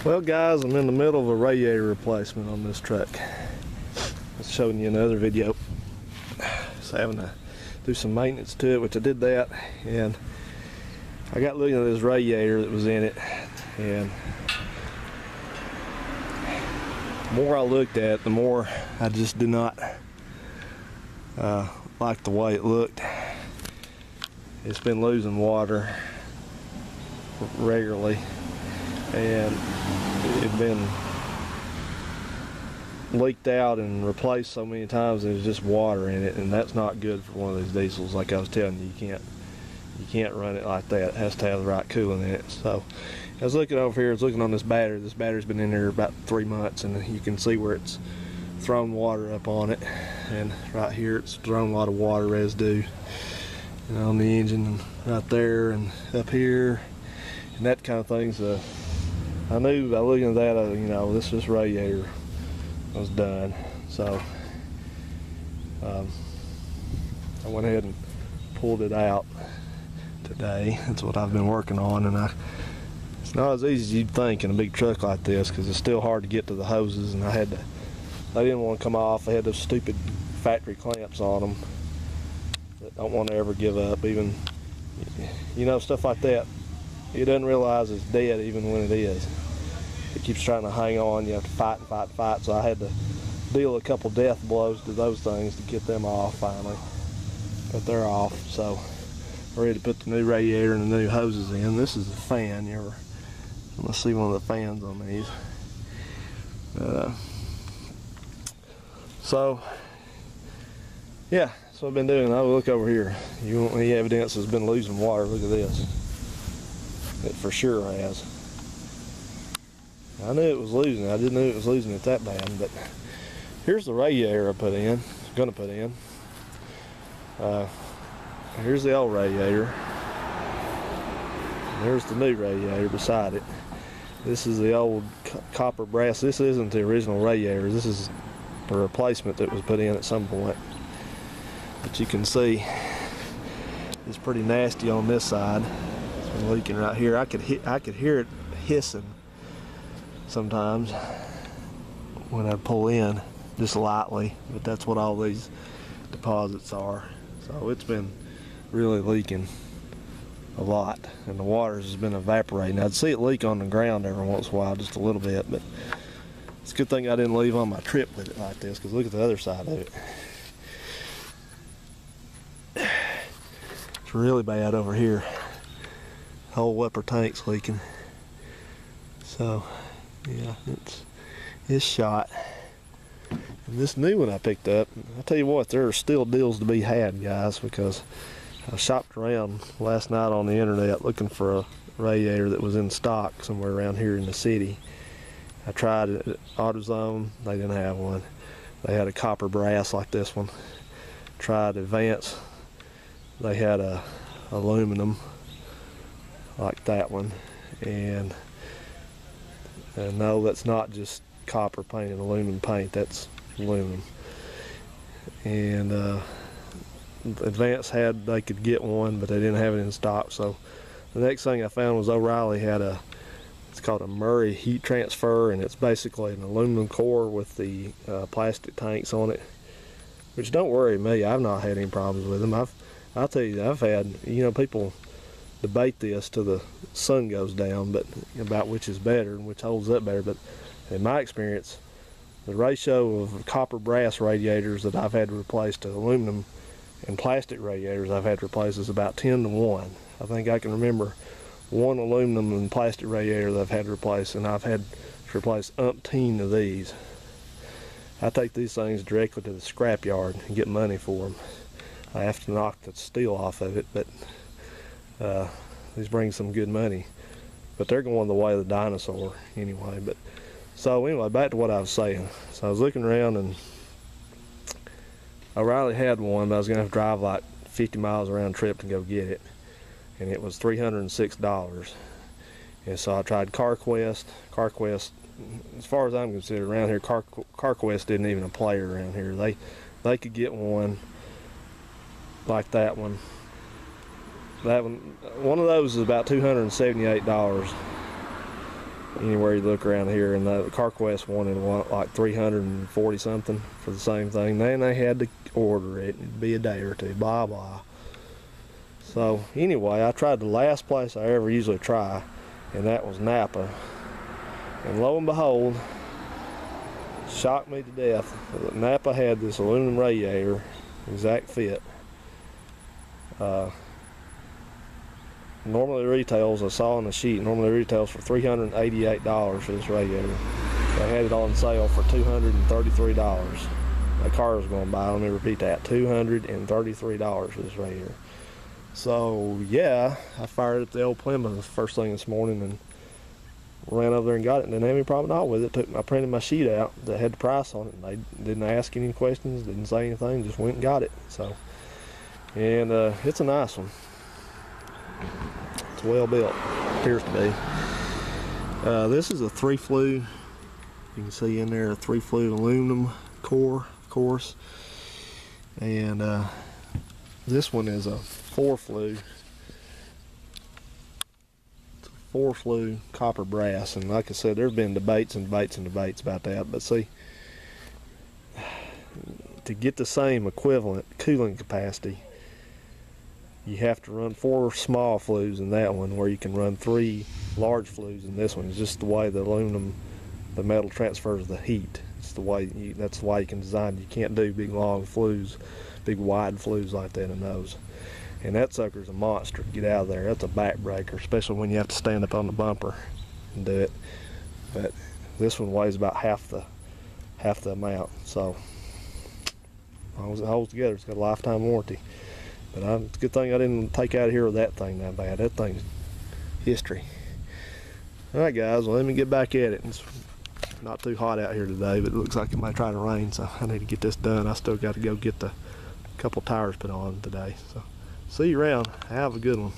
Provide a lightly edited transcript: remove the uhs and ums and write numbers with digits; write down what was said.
Well guys, I'm in the middle of a radiator replacement on this truck. I was showing you another video. Just having to do some maintenance to it, which I did that, and I got looking at this radiator that was in it, and the more I looked at it, the more I just did not like the way it looked. It's been losing water regularly, and it had been leaked out and replaced so many times there's just water in it, and that's not good for one of these diesels. Like I was telling you, you can't run it like that. It has to have the right coolant in it. So I was looking over here, I was looking on this battery. This battery's been in there about 3 months, and you can see where it's thrown water up on it, and right here it's thrown a lot of water residue, you know, on the engine, and right there and up here and that kind of thing. So I knew by looking at that, you know, this radiator was done. So I went ahead and pulled it out today. That's what I've been working on, and it's not as easy as you'd think in a big truck like this, because it's still hard to get to the hoses, and they didn't want to come off. They had those stupid factory clamps on them that don't want to ever give up, even, you know, stuff like that. It doesn't realize it's dead even when it is. It keeps trying to hang on. You have to fight and fight and fight. So I had to deal a couple death blows to those things to get them off finally. But they're off. So we're ready to put the new radiator and the new hoses in. This is a fan. Let's see one of the fans on these. So yeah, that's what I've been doing. Oh, look over here. You want any evidence it's been losing water? Look at this. It for sure has. I knew it was losing it. I didn't know it was losing it that bad. But here's the radiator I put in. Gonna put in. Here's the old radiator. There's the new radiator beside it. This is the old copper brass. This isn't the original radiator. This is a replacement that was put in at some point. But you can see it's pretty nasty on this side. It's been leaking right here. I could hear it hissing sometimes when I pull in, just lightly, but that's what all these deposits are. So it's been really leaking a lot, and the water has been evaporating. I'd see it leak on the ground every once in a while, just a little bit, but it's a good thing I didn't leave on my trip with it like this, because look at the other side of it. It's really bad over here. Whole upper tank's leaking. So yeah, it's shot. And this new one I picked up, I'll tell you what, there are still deals to be had, guys, because I shopped around last night on the internet looking for a radiator that was in stock somewhere around here in the city. I tried it at AutoZone, they didn't have one. They had a copper brass like this one. Tried Advance, they had a aluminum like that one, and no, that's not just copper painted aluminum paint, that's aluminum. And Advance had, they could get one, but they didn't have it in stock. So the next thing I found was O'Reilly had it's called a Murray heat transfer, and it's basically an aluminum core with the plastic tanks on it, which don't worry me. I've not had any problems with them. I'll tell you, I've had, you know, people debate this till the sun goes down, but about which is better and which holds up better. But in my experience, the ratio of copper brass radiators that I've had to replace to aluminum and plastic radiators I've had to replace is about 10 to 1. I think I can remember one aluminum and plastic radiator that I've had to replace, and I've had to replace umpteen of these. I take these things directly to the scrap yard and get money for them. I have to knock the steel off of it, but these bring some good money. But they're going the way of the dinosaur anyway. But so anyway, back to what I was saying. So I was looking around, and O'Reilly had one, but I was gonna have to drive like 50 miles around trip to go get it, and it was $306. And so I tried CarQuest. CarQuest, as far as I'm considered around here, CarQuest isn't even a player around here. They could get one like that one. One of those is about $278. anywhere you look around here. And the CarQuest wanted like 340 something for the same thing. Then they had to order it. It'd be a day or two, blah blah. So anyway, I tried the last place I ever usually try, and that was Napa. And lo and behold, shocked me to death. Napa had this aluminum radiator, exact fit. Normally retails, I saw on the sheet, normally retails for $388 for this radiator. They had it on sale for $233. My car was going to buy, let me repeat that, $233 for this radiator. So yeah, I fired up the old Plymouth first thing this morning and ran over there and got it, and didn't have any problem at all with it. I printed my sheet out that had the price on it, and they didn't ask any questions, didn't say anything, just went and got it. So, and it's a nice one. It's well built, appears to be. This is a 3-flue. You can see in there a 3-flue aluminum core, of course, and this one is a 4-flue. 4-flue copper brass, and like I said, there's been debates and debates and debates about that, but see, to get the same equivalent cooling capacity, you have to run 4 small flues in that one, where you can run 3 large flues in this one. It's just the way the aluminum, the metal transfers the heat. It's the way that's why you can design it. You can't do big long flues, big wide flues like that in those. And that sucker's a monster to get out of there. That's a backbreaker, especially when you have to stand up on the bumper and do it. But this one weighs about half the amount. So as long as it holds together, it's got a lifetime warranty. But it's a good thing I didn't take out of here with that thing that bad. That thing's history. All right, guys. Well, let me get back at it. It's not too hot out here today, but it looks like it might try to rain. So I need to get this done. I still got to go get the couple tires put on today. So. See you around. Have a good one.